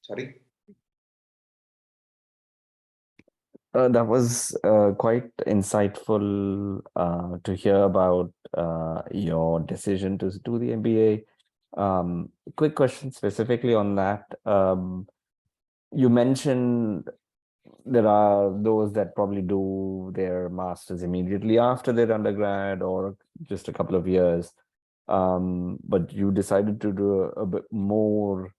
Sorry. That was quite insightful to hear about your decision to do the MBA. Quick question specifically on that. You mentioned there are those that probably do their masters immediately after their undergrad or just a couple of years. But you decided to do a bit more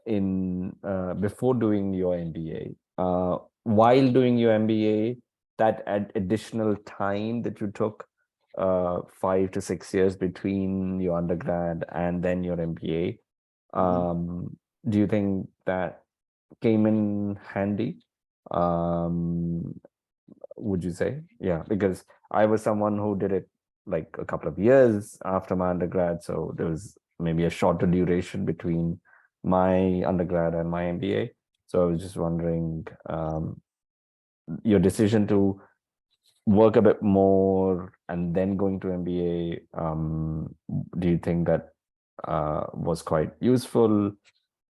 before doing your MBA. While doing your MBA, that additional time that you took, 5 to 6 years between your undergrad and then your MBA, do you think that came in handy? Would you say? Yeah, because I was someone who did it like a couple of years after my undergrad, so there was maybe a shorter duration between my undergrad and my MBA. So I was just wondering, your decision to work a bit more and then going to MBA, do you think that was quite useful?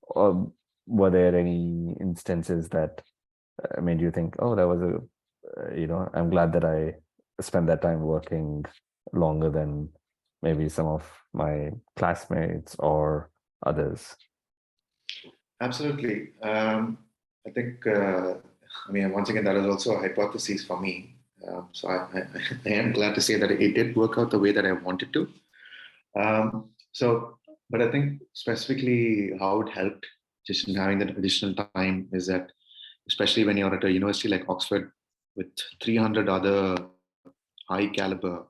Or were there any instances that made you think, oh, that was I'm glad that I spent that time working longer than maybe some of my classmates or others? Absolutely. I think, once again, that is also a hypothesis for me. So I am glad to say that it did work out the way that I wanted to. But I think specifically how it helped just in having that additional time is that, especially when you're at a university like Oxford with 300 other high caliber,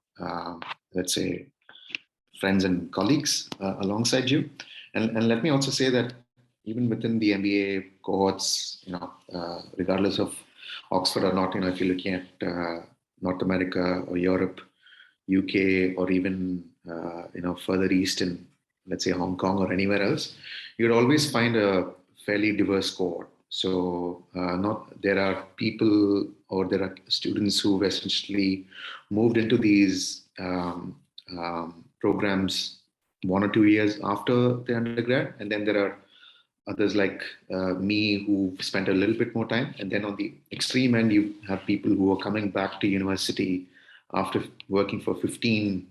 let's say, friends and colleagues alongside you. And let me also say that even within the MBA cohorts, regardless of Oxford or not, if you're looking at North America or Europe, UK, or even further east in, let's say, Hong Kong or anywhere else, you'd always find a fairly diverse cohort. So there are people or there are students who've essentially moved into these programs 1 or 2 years after the undergrad, and then there are others like me who spent a little bit more time. And then on the extreme end, you have people who are coming back to university after working for 15,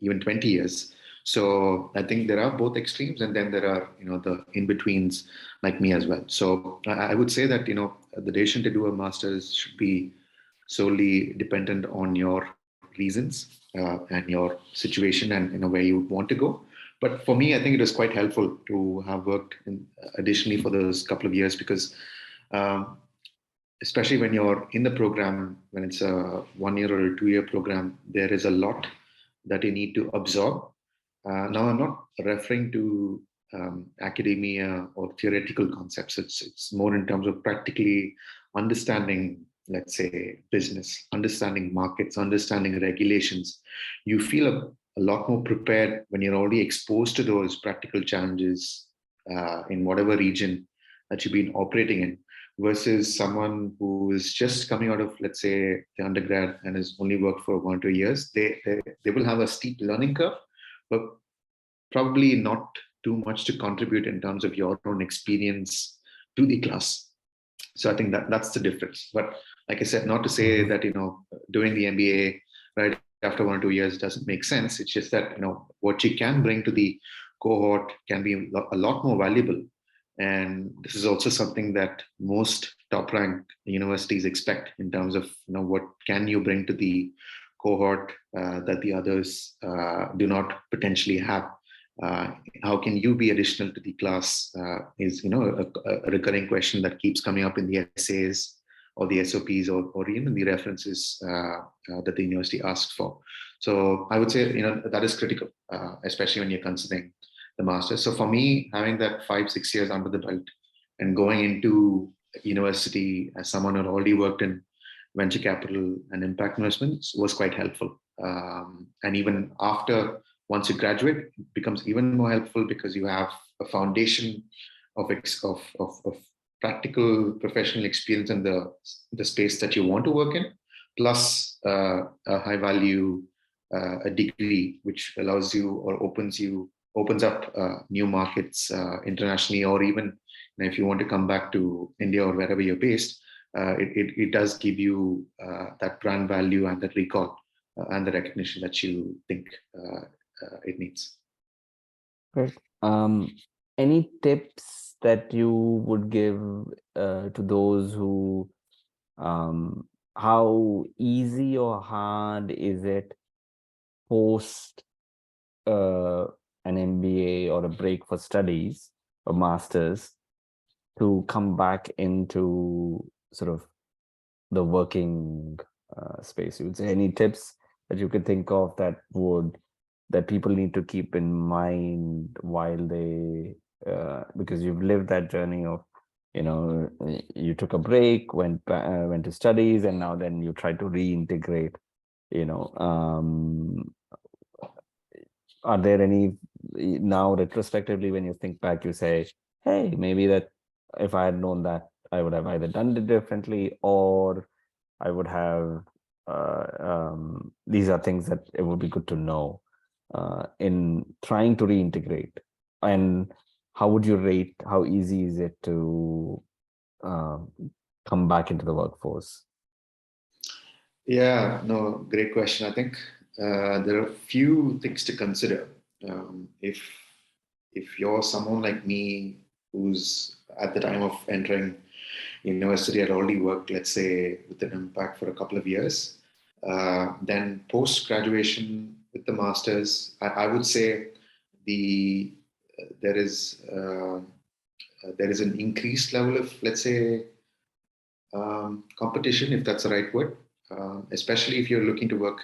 even 20 years. So I think there are both extremes, and then there are, the in-betweens like me as well. So I would say that, the decision to do a master's should be solely dependent on your reasons and your situation and where you want to go. But for me, I think it was quite helpful to have worked additionally for those couple of years, because especially when you're in the program, when it's a 1 year or a 2 year program, there is a lot that you need to absorb. Now, I'm not referring to academia or theoretical concepts. It's more in terms of practically understanding, let's say, business, understanding markets, understanding regulations. You feel a lot more prepared when you're already exposed to those practical challenges in whatever region that you've been operating in, versus someone who is just coming out of, let's say, the undergrad and has only worked for 1 or 2 years. They will have a steep learning curve, but probably not too much to contribute in terms of your own experience to the class. So I think that's the difference. But like I said, not to say that, doing the MBA right after 1 or 2 years doesn't make sense. It's just that, what you can bring to the cohort can be a lot more valuable. And this is also something that most top-ranked universities expect in terms of, what can you bring to the cohort that the others do not potentially have. How can you be additional to the class is, a recurring question that keeps coming up in the essays or the SOPs or even the references that the university asks for. So I would say, that is critical, especially when you're considering the master's. So for me, having that 5-6 years under the belt and going into university as someone who had already worked in venture capital and impact investments was quite helpful. And even after, once you graduate, it becomes even more helpful because you have a foundation of practical professional experience in the space that you want to work in, plus a high value a degree which allows you or opens you opens up new markets internationally, or even if you want to come back to India or wherever you're based, it does give you that brand value and that recall and the recognition that you think it needs. Great. Any tips that you would give to those who, how easy or hard is it post an MBA or a break for studies or masters to come back into sort of the working space? You would say any tips that you could think of that people need to keep in mind while they because you've lived that journey of, you took a break, went to studies, and now then you try to reintegrate. Are there any, now retrospectively, when you think back, you say, hey, maybe that if I had known that, I would have either done it differently, or I would have these are things that it would be good to know in trying to reintegrate? And how would you rate, how easy is it to come back into the workforce? Yeah, no, great question. I think there are a few things to consider. If you're someone like me who's at the time of entering university had already worked, let's say, with an impact for a couple of years, then post graduation with the masters, I would say the there is an increased level of, let's say, competition, if that's the right word, especially if you're looking to work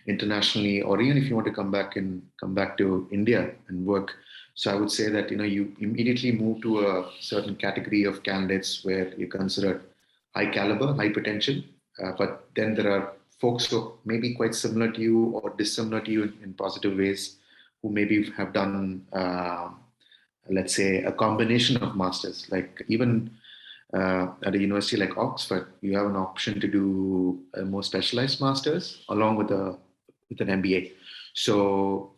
internationally, or even if you want to come back to India and work. So I would say that you immediately move to a certain category of candidates where you're considered high caliber, high potential, but then there are folks who may be quite similar to you or dissimilar to you in positive ways, who maybe have done, let's say, a combination of masters. Like even at a university like Oxford, you have an option to do a more specialized masters along with an MBA. So,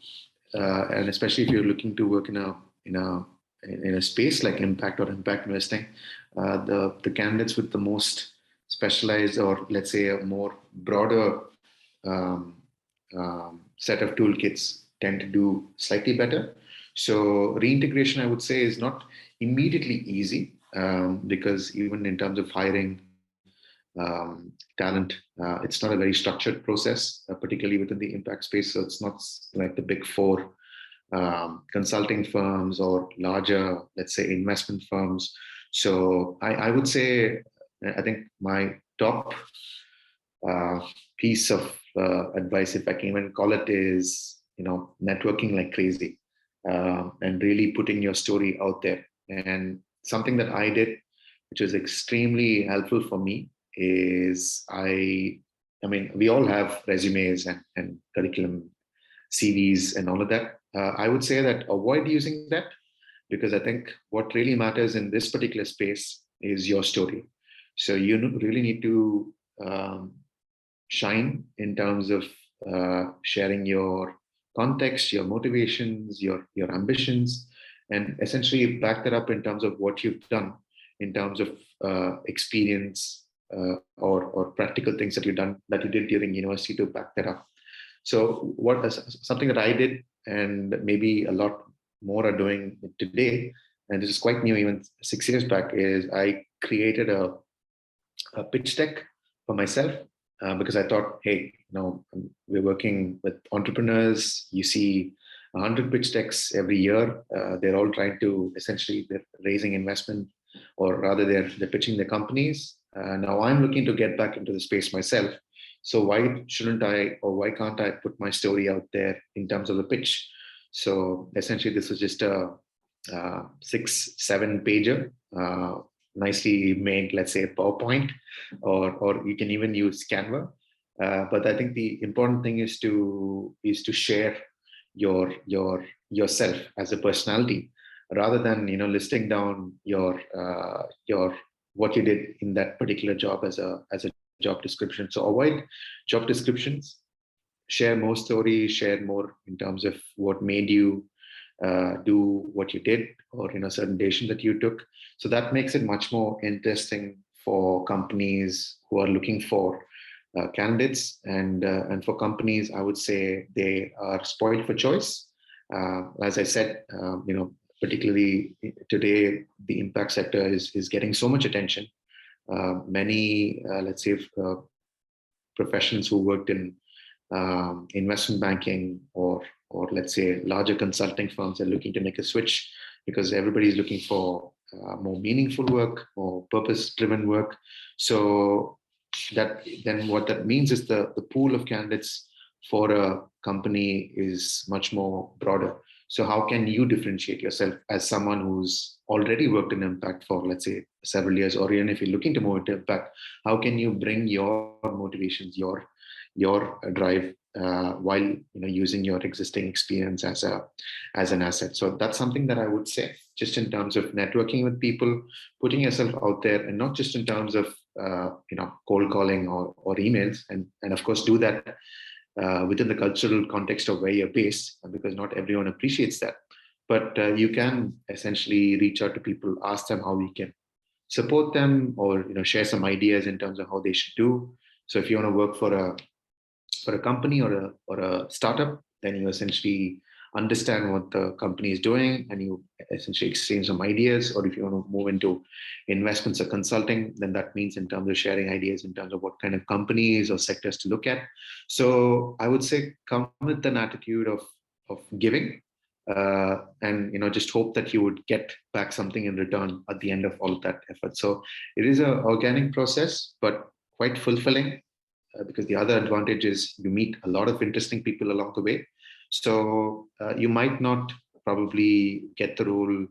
and especially if you're looking to work in a space like impact or impact investing, the candidates with the most specialized, or let's say a more broader set of toolkits, tend to do slightly better. So reintegration, I would say, is not immediately easy, because even in terms of hiring talent, it's not a very structured process, particularly within the impact space. So it's not like the big four consulting firms or larger, let's say, investment firms. So I would say, I think my top piece of advice, if I can even call it, is networking like crazy, and really putting your story out there. And something that I did, which was extremely helpful for me, is I mean, we all have resumes and curriculum, CVs, and all of that. I would say that avoid using that, because I think what really matters in this particular space is your story. So you really need to shine in terms of sharing your context, your motivations, your ambitions, and essentially back that up in terms of what you've done in terms of experience, or practical things that you did during university to back that up. So something that I did, and maybe a lot more are doing today, and this is quite new, even 6 years back, is I created a pitch deck for myself, because I thought, hey, we're working with entrepreneurs. You see 100 pitch decks every year. They're all trying to, essentially, they're raising investment, or rather they're pitching their companies. Now I'm looking to get back into the space myself. So why shouldn't I, or why can't I put my story out there in terms of the pitch? So essentially, this was just a 6-7 pager, nicely made, let's say, PowerPoint, or you can even use Canva. But I think the important thing is to share yourself as a personality, rather than listing down your what you did in that particular job as a job description. So avoid job descriptions. Share more stories. Share more in terms of what made you do what you did, or certain decision that you took. So that makes it much more interesting for companies who are looking for candidates, and for companies, I would say they are spoiled for choice. As I said, particularly today, the impact sector is getting so much attention. Many, let's say, professionals who worked in investment banking, or let's say larger consulting firms, are looking to make a switch because everybody is looking for more meaningful work, more purpose-driven work. So then what that means is the pool of candidates for a company is much more broader. So how can you differentiate yourself as someone who's already worked in impact for, let's say, several years, or even if you're looking to move into impact, how can you bring your motivations, your drive, while using your existing experience as an asset? So that's something that I would say, just in terms of networking with people, putting yourself out there, and not just in terms of cold calling or emails, and of course do that within the cultural context of where you're based, because not everyone appreciates that. But you can essentially reach out to people, ask them how we can support them, or share some ideas in terms of how they should do. So if you want to work for a company or a startup, then you essentially understand what the company is doing, and you essentially exchange some ideas. Or if you want to move into investments or consulting, then that means in terms of sharing ideas in terms of what kind of companies or sectors to look at. So I would say come with an attitude of giving, and just hope that you would get back something in return at the end of all of that effort. So it is an organic process, but quite fulfilling, because the other advantage is you meet a lot of interesting people along the way. So you might not probably get the role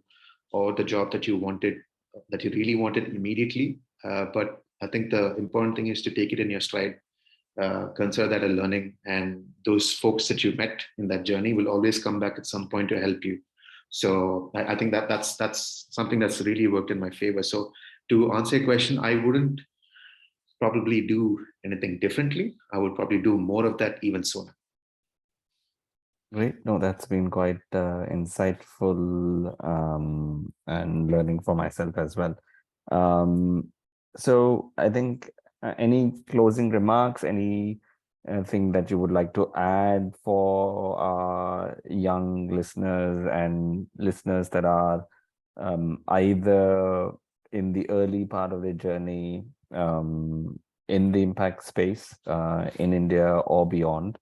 or the job that you wanted, that you really wanted immediately. But I think the important thing is to take it in your stride, consider that a learning, and those folks that you met in that journey will always come back at some point to help you. So I think that's something that's really worked in my favor. So to answer your question, I wouldn't probably do anything differently. I would probably do more of that even sooner. Great. No, that's been quite insightful, and learning for myself as well. So I think any closing remarks, any thing that you would like to add for our young listeners and listeners that are either in the early part of their journey, in the impact space, in India or beyond?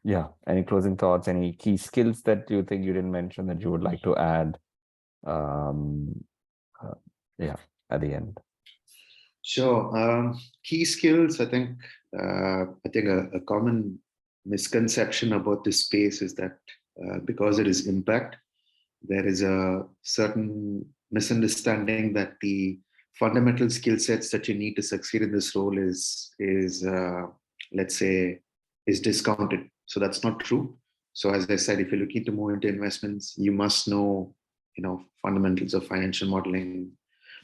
Yeah, any closing thoughts, any key skills that you think you didn't mention that you would like to add, yeah, at the end? Sure. Key skills, I think a common misconception about this space is that because it is impact, there is a certain misunderstanding that the fundamental skill sets that you need to succeed in this role is let's say, is discounted. So that's not true. So as I said, if you're looking to move into investments, you must know fundamentals of financial modeling,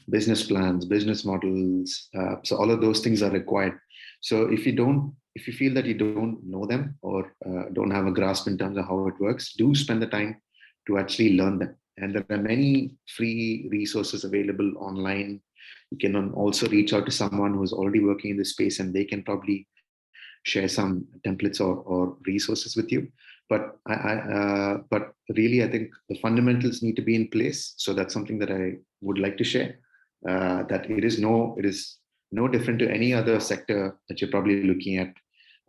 business plans, business models. So all of those things are required. So if you feel that you don't know them, or don't have a grasp in terms of how it works, do spend the time to actually learn them. And there are many free resources available online. You can also reach out to someone who's already working in this space, and they can probably share some templates or resources with you. But but really, I think the fundamentals need to be in place. So that's something that I would like to share. That it is no different to any other sector that you're probably looking at,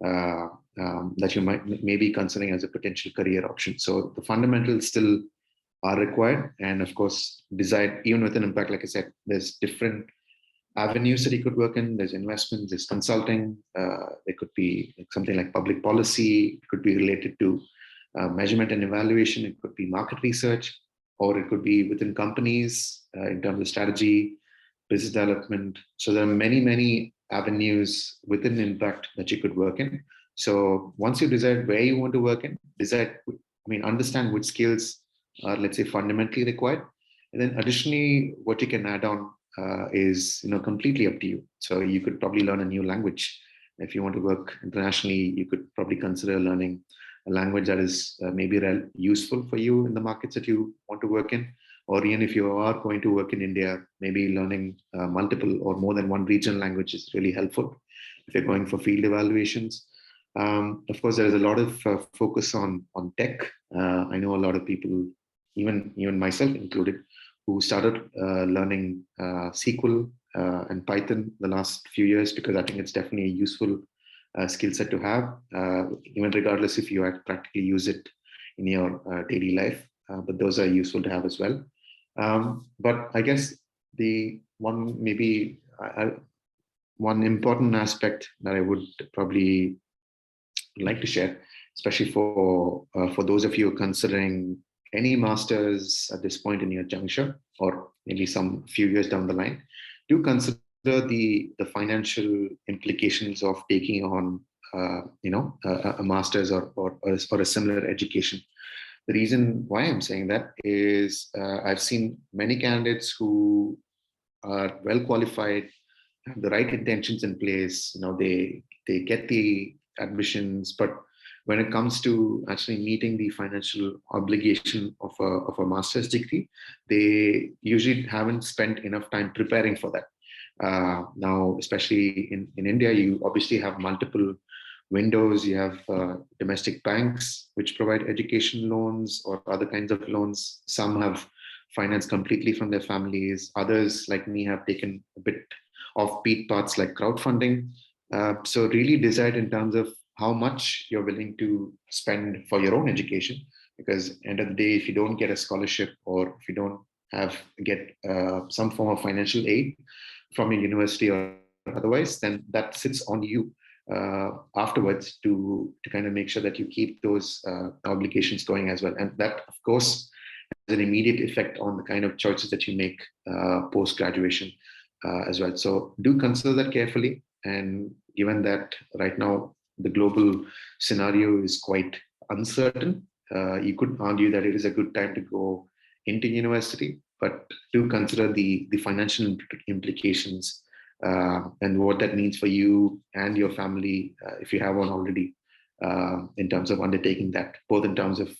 that you might maybe considering as a potential career option. So the fundamentals still are required, and of course, decide even with an impact. Like I said, there's different avenues that you could work in. There's investments, there's consulting. There could be something like public policy. It could be related to measurement and evaluation. It could be market research, or it could be within companies in terms of strategy, business development. So there are many avenues within impact that you could work in. So once you decide where you want to work in, understand which skills are, let's say, fundamentally required. And then additionally, what you can add on is completely up to you. So you could probably learn a new language. If you want to work internationally, you could probably consider learning a language that is maybe useful for you in the markets that you want to work in, or even if you are going to work in India, maybe learning multiple or more than one regional language is really helpful if you're going for field evaluations. Of course, there is a lot of focus on tech. I know a lot of people, even myself included, who started learning SQL and Python the last few years, because I think it's definitely a useful skill set to have, even regardless if you practically use it in your daily life. But those are useful to have as well. But I guess the one maybe one important aspect that I would probably like to share, especially for those of you considering any masters at this point in your juncture, or maybe some few years down the line, do consider the financial implications of taking on a master's or a similar education. The reason why I'm saying that is I've seen many candidates who are well qualified, have the right intentions in place. They get the admissions, but when it comes to actually meeting the financial obligation of a master's degree, they usually haven't spent enough time preparing for that. Now, especially in India, you obviously have multiple windows. You have domestic banks which provide education loans or other kinds of loans. Some have financed completely from their families. Others, like me, have taken a bit offbeat paths like crowdfunding. So really decide in terms of how much you're willing to spend for your own education, because end of the day, if you don't get a scholarship or if you don't get some form of financial aid from your university or otherwise, then that sits on you afterwards to kind of make sure that you keep those obligations going as well. And that, of course, has an immediate effect on the kind of choices that you make post-graduation as well. So do consider that carefully. And given that right now the global scenario is quite uncertain, you could argue that it is a good time to go into university, but do consider the financial implications and what that means for you and your family, if you have one already, in terms of undertaking that, both in terms of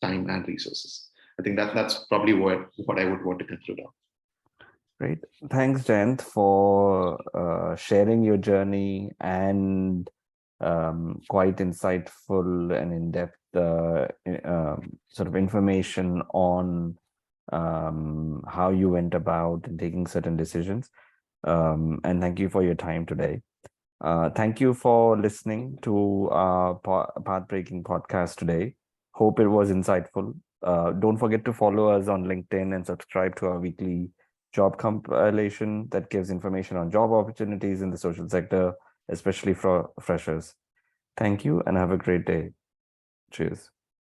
time and resources. I think that's probably what I would want to conclude on. Great. Thanks, Jayanth, for sharing your journey and quite insightful and in-depth sort of information on how you went about taking certain decisions. And thank you for your time today. Thank you for listening to our Path-Breaking podcast today. Hope it was insightful. Don't forget to follow us on LinkedIn and subscribe to our weekly job compilation that gives information on job opportunities in the social sector, especially for freshers. Thank you and have a great day. Cheers.